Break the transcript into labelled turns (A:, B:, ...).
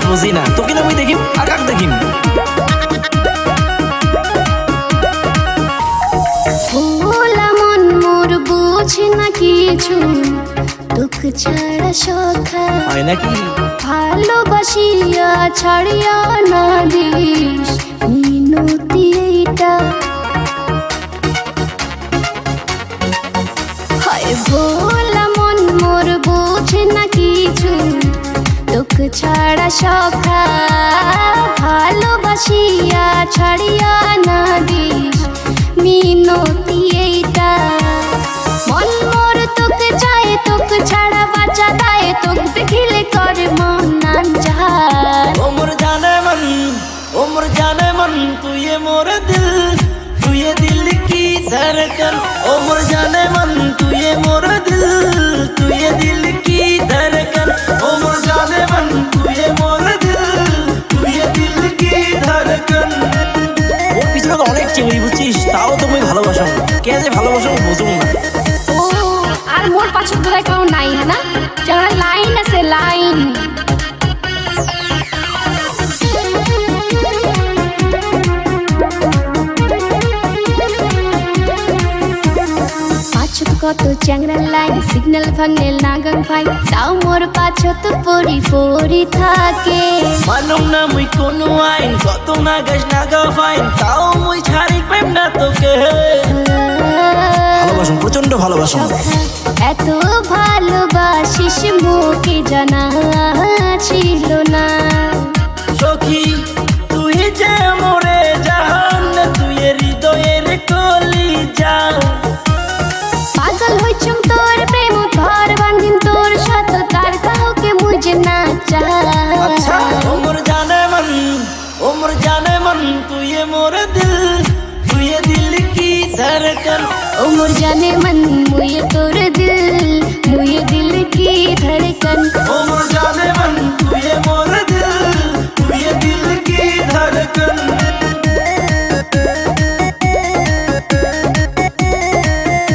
A: বুঝি না, তোকে না আমি দেখিম আর কাক দেখিম।
B: ভোলা মন মোর বুঝে না কিছু, দুঃখ ছাড়া সখা
A: হয় নাকি?
B: ভালোবাসিয়া ছাড়িয়া না দিস মিনতি এইটা। হয় ভোলা মন মোর বুঝে না কিছু, দুঃখ ছাড়া সখা ভালোবাসিয়া ছাড়িয়া না দিস মিনতি এইটা। মন মোর তোকে চায়, তোকে ছাড়া বাঁচা দায়, তোকে দেখিলে করে মন না চায়।
A: ও মোর জানে মন, ও মোর জানে মন, তুই মোর দিল, তুই দিল কি ধড়কন। ও মোর জানে মন, তুই মোর দিল, তুই দিল কি ধড়কন। ও মোর জানে মন, তুই মোর দিল, তুই দিল কি ধড়কন। ওর পিছনে তো অনেক চিংড়ি বুঝছিস, তাও তুমি ভালোবাসো না। কে যে ভালোবাসো বুঝুম না।
B: ও আর মোর পাছক ধরে কেউ নাই না, যারা লাইন আছে লাইন। পাছক কত চ্যাংরা লাইন, সিগন্যাল ভাঙলে নাগাং ভাই, তাও মোর পাছত পরি পরি থাকে।
A: মানুম না মুই কোনো আইন, কত না গাছ না গা ফাইন, তাও মুই ছাড়ি পাইম না তোকে। ভালোবাসুন, প্রচন্ড ভালোবাসুন।
B: এত ভালোবাসিস মুখে জানা ছিল না।
A: সখী তুই যে মোরে জাহান, তুই হৃদয়ের কলি জান।
B: পাগল হইছুম তোর প্রেম ঘর বান্ধিম তোর সাথ, তার কাউকে মুঝে না
A: আচ্ছা
B: চায়।
A: ও মোর জানে মন, ও মোর জানে মন, তুই মোর দিল, তুই দিল কি ধড়কন।
B: ও মোর জানে মন মুয়ে তোর দিল, মুয়ে দিল কি ধড়কন।
A: ও